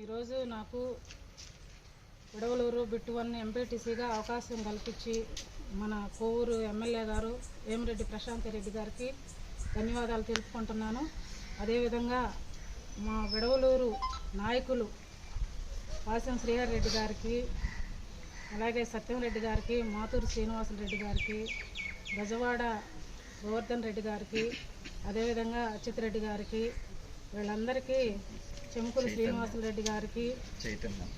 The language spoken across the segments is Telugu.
ఈరోజు నాకు విడవలూరు బిట్ 1 ఎంపీటీసీగా అవకాశం కల్పించి మన కోవూరు ఎమ్మెల్యే గారు వేమిరెడ్డి ప్రశాంత్ రెడ్డి గారికి ధన్యవాదాలు తెలుపుకుంటున్నాను. అదేవిధంగా మా విడవలూరు నాయకులు పాసం శ్రీహర్ రెడ్డి గారికి, అలాగే సత్యంరెడ్డి గారికి, మాతూరు శ్రీనివాసరెడ్డి గారికి, గజవాడ గోవర్ధన్ రెడ్డి గారికి, అదేవిధంగా అచ్యుత్ రెడ్డి గారికి, వీళ్ళందరికీ, చెంకులు శ్రీనివాసరెడ్డి గారికి,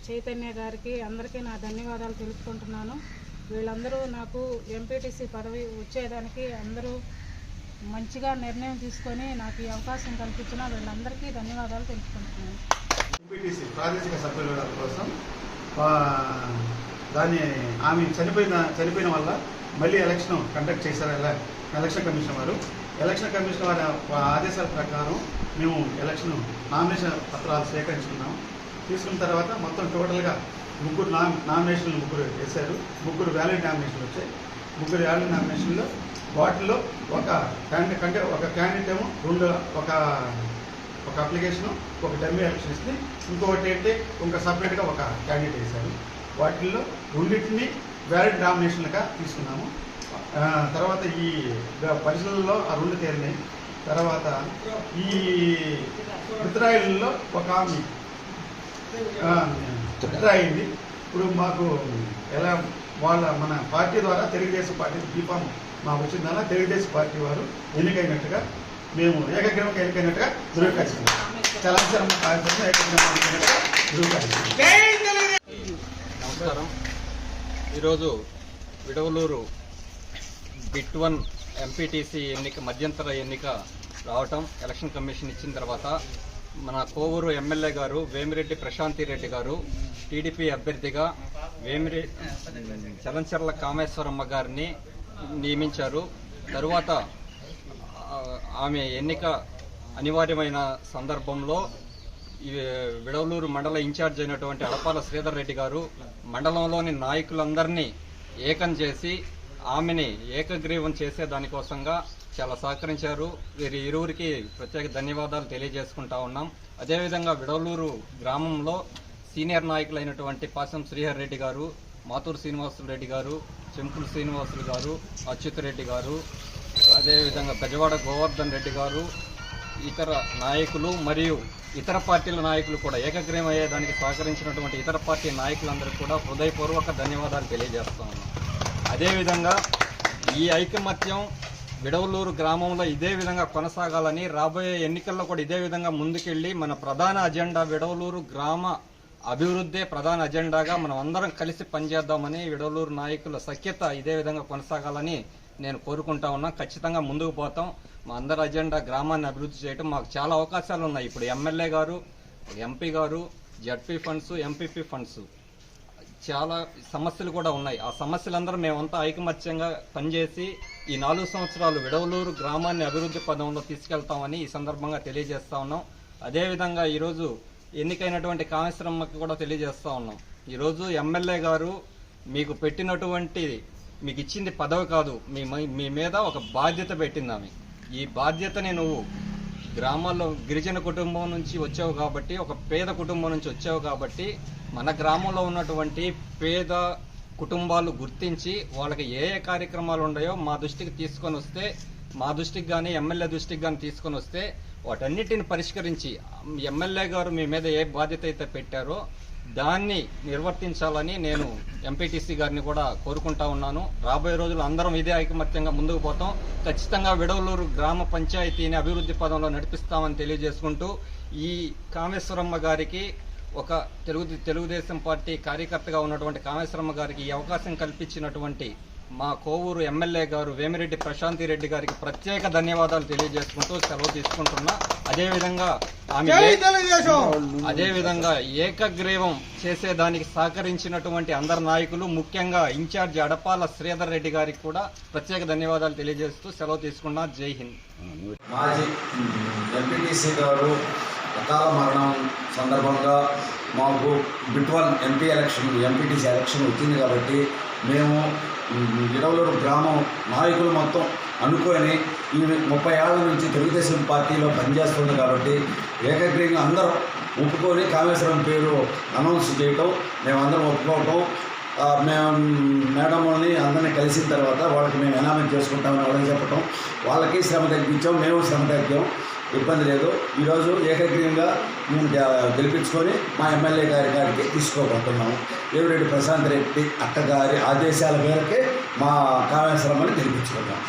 చైతన్య గారికి అందరికీ నా ధన్యవాదాలు తెలుపుకుంటున్నాను. వీళ్ళందరూ నాకు ఎంపీటీసీ పదవి వచ్చేదానికి అందరూ మంచిగా నిర్ణయం తీసుకొని నాకు ఈ అవకాశం కల్పించిన వీళ్ళందరికీ ధన్యవాదాలు తెలుపుకుంటున్నాను. ఎంపీటీసీ ప్రాదేశిక సభ్యుల కోసం దాన్ని ఆమె చనిపోయిన వల్ల మళ్ళీ ఎలక్షన్ కండక్ట్ చేశారు ఎలక్షన్ కమిషన్ వారు. ఎలక్షన్ కమిషన్ వారి ఆదేశాల ప్రకారం మేము ఎలక్షన్ నామినేషన్ పత్రాలు సేకరించుకున్నాము. తీసుకున్న తర్వాత మొత్తం టోటల్గా ముగ్గురు నామినేషన్లు వేశారు. ముగ్గురు వ్యాలిడ్ నామినేషన్లు వచ్చాయి. ముగ్గురు వ్యాలిడ్ నామినేషన్లో వాటిల్లో ఒక క్యాండిడేట్ ఏమో ఒక అప్లికేషను, ఒక డమ్మీ ఎలక్షన్ ఇస్తే ఇంకొకటి ఏంటి ఇంకా సపరేట్గా ఒక క్యాండిడేట్ వేశారు. వాటిల్లో రెండింటిని వ్యాలిడ్ నామినేషన్లుగా తీసుకున్నాము. తర్వాత ఈ పరిశీలనలో ఆ రెండు తేలినాయి. తర్వాత ఈ విత్రాయిల్లో ఒక ఆమె విత్డ్రా అయింది. ఇప్పుడు మాకు ఎలా మన పార్టీ ద్వారా తెలుగుదేశం పార్టీ దీపం మాకు వచ్చిందన్న తెలుగుదేశం పార్టీ వారు ఎన్నికైనట్టుగా మేము ఏకగ్రీవంగా ఎన్నికైనట్టుగా ధృవీకరిస్తున్నాం. చలాచరణ కార్యక్రమం ఏకగ్రీవంగా ధృవీకరిస్తున్నాం. నమస్కారం. ఈరోజు విడవలూరు బిట్ 1 ఎంపీటీసీ మధ్యంతర ఎన్నిక రావటం, ఎలక్షన్ కమిషన్ ఇచ్చిన తర్వాత మన కోవూరు ఎమ్మెల్యే గారు వేమిరెడ్డి ప్రశాంత్ రెడ్డి గారు టీడీపీ అభ్యర్థిగా చలంచర్ల కామేశ్వరమ్మ గారిని నియమించారు. తరువాత ఆమె ఎన్నిక అనివార్యమైన సందర్భంలో విడవలూరు మండల ఇన్ఛార్జ్ అయినటువంటి అడపాల శ్రీధర్ రెడ్డి గారు మండలంలోని నాయకులందరినీ ఏకం చేసి ఆమెని ఏకగ్రీవం చేసే దానికోసంగా చాలా సహకరించారు. వీరి ఇరువురికి ప్రత్యేక ధన్యవాదాలు తెలియజేసుకుంటా ఉన్నాం. అదేవిధంగా విడవలూరు గ్రామంలో సీనియర్ నాయకులైనటువంటి పాసం శ్రీహర్ రెడ్డి గారు, మాతూరు శ్రీనివాసులు రెడ్డి గారు, చెంకులు శ్రీనివాసులు గారు, అచ్యుత్ రెడ్డి గారు, అదేవిధంగా గజవాడ గోవర్ధన్ రెడ్డి గారు, ఇతర నాయకులు మరియు ఇతర పార్టీల నాయకులు కూడా ఏకగ్రీవం అయ్యేదానికి సహకరించినటువంటి ఇతర పార్టీ నాయకులందరికీ కూడా హృదయపూర్వక ధన్యవాదాలు తెలియజేస్తా ఉన్నాం. అదేవిధంగా ఈ ఐకమత్యం విడవలూరు గ్రామంలో ఇదే విధంగా కొనసాగాలని, రాబోయే ఎన్నికల్లో కూడా ఇదే విధంగా ముందుకెళ్లి మన ప్రధాన అజెండా విడవలూరు గ్రామ అభివృద్ధే ప్రధాన అజెండాగా మనం అందరం కలిసి పనిచేద్దామని, విడవలూరు నాయకుల సఖ్యత ఇదే విధంగా కొనసాగాలని నేను కోరుకుంటా ఉన్నా. ఖచ్చితంగా ముందుకు పోతాం. మా అందరి అజెండా గ్రామాన్ని అభివృద్ధి చేయడం. మాకు చాలా అవకాశాలు ఉన్నాయి. ఇప్పుడు ఎమ్మెల్యే గారు, ఎంపీ గారు, జడ్పీ ఫండ్స్, ఎంపీపీ ఫండ్స్, చాలా సమస్యలు కూడా ఉన్నాయి. ఆ సమస్యలందరూ మేమంతా ఐకమత్యంగా పనిచేసి ఈ 4 సంవత్సరాలు విడవలూరు గ్రామాన్ని అభివృద్ధి పదంలో తీసుకెళ్తామని ఈ సందర్భంగా తెలియజేస్తా ఉన్నాం. అదేవిధంగా ఈరోజు ఎన్నికైనటువంటి కామేశ్వరమ్మకి కూడా తెలియజేస్తా ఉన్నాం. ఈరోజు ఎమ్మెల్యే గారు మీకు పెట్టినటువంటి, మీకు ఇచ్చింది పదవి కాదు, మీ మీద ఒక బాధ్యత పెట్టింది ఆమె. ఈ బాధ్యతని నువ్వు గ్రామాల్లో గిరిజన కుటుంబం నుంచి వచ్చావు కాబట్టి, ఒక పేద కుటుంబం నుంచి వచ్చావు కాబట్టి, మన గ్రామంలో ఉన్నటువంటి పేద కుటుంబాలు గుర్తించి వాళ్ళకి ఏ కార్యక్రమాలు ఉన్నాయో మా దృష్టికి తీసుకొని వస్తే, మా దృష్టికి కానీ ఎమ్మెల్యే దృష్టికి కానీ తీసుకొని వస్తే వాటన్నిటిని పరిష్కరించి ఎమ్మెల్యే గారు మీ మీద ఏ బాధ్యత అయితే పెట్టారో దాన్ని నిర్వర్తించాలని నేను ఎంపీటీసీ గారిని కూడా కోరుకుంటా ఉన్నాను. రాబోయే రోజులు అందరం ఇదే ఐకమత్యంగా ముందుకు పోతాం. ఖచ్చితంగా విడవలూరు గ్రామ పంచాయతీని అభివృద్ధి పదంలో నడిపిస్తామని తెలియజేసుకుంటూ, ఈ కామేశ్వరమ్మ గారికి, ఒక తెలుగుదేశం పార్టీ కార్యకర్తగా ఉన్నటువంటి కామేశ్వరమ్మ గారికి ఈ అవకాశం కల్పించినటువంటి మా కోవూరు ఎమ్మెల్యే గారు వేమిరెడ్డి ప్రశాంత్ రెడ్డి గారికి ప్రత్యేక ధన్యవాదాలు తెలియజేసుకుంటూ సెలవు తీసుకుంటున్నా. అదేవిధంగా ఏకగ్రీవం చేసేదానికి సహకరించినటువంటి అందరు నాయకులు, ముఖ్యంగా ఇన్ఛార్జి అడపాల శ్రీధర్ రెడ్డి గారికి కూడా ప్రత్యేక ధన్యవాదాలు తెలియజేస్తూ సెలవు తీసుకున్నా. జై హింద్. మాజీ ఎంపీటీసీ గారు అకాల మరణం సందర్భంగా మాకు బిట్వల్ ఎంపీటీసీ ఎలక్షన్ వచ్చింది కాబట్టి మేము విడవలూరు గ్రామం నాయకులు మొత్తం అనుకొని ఈ 30 ఏళ్ల నుంచి తెలుగుదేశం పార్టీలో పనిచేస్తుంది కాబట్టి ఏకగ్రీవంగా అందరూ ఒప్పుకొని కామేశ్వరం పేరు అనౌన్స్ చేయటం, మేమందరం ఒప్పుకోవటం, మేము మేడంని అందరినీ కలిసిన తర్వాత వాళ్ళకి మేము ఎనామెంట్ చేసుకుంటామని వాళ్ళకి చెప్పటం, వాళ్ళకి శ్రమ తగ్గించాం, మేము శ్రమ తగ్గాం, ఇబ్బంది లేదు. ఈరోజు ఏకగ్రీవంగా మేము గెలిపించుకొని మా ఎమ్మెల్యే గారికి తీసుకోబోతున్నాము. వేమిరెడ్డి ప్రశాంత్ రెడ్డి అక్కగారి ఆదేశాల మేరకే మా కామేశ్వరం అని గెలిపించుకున్నాం.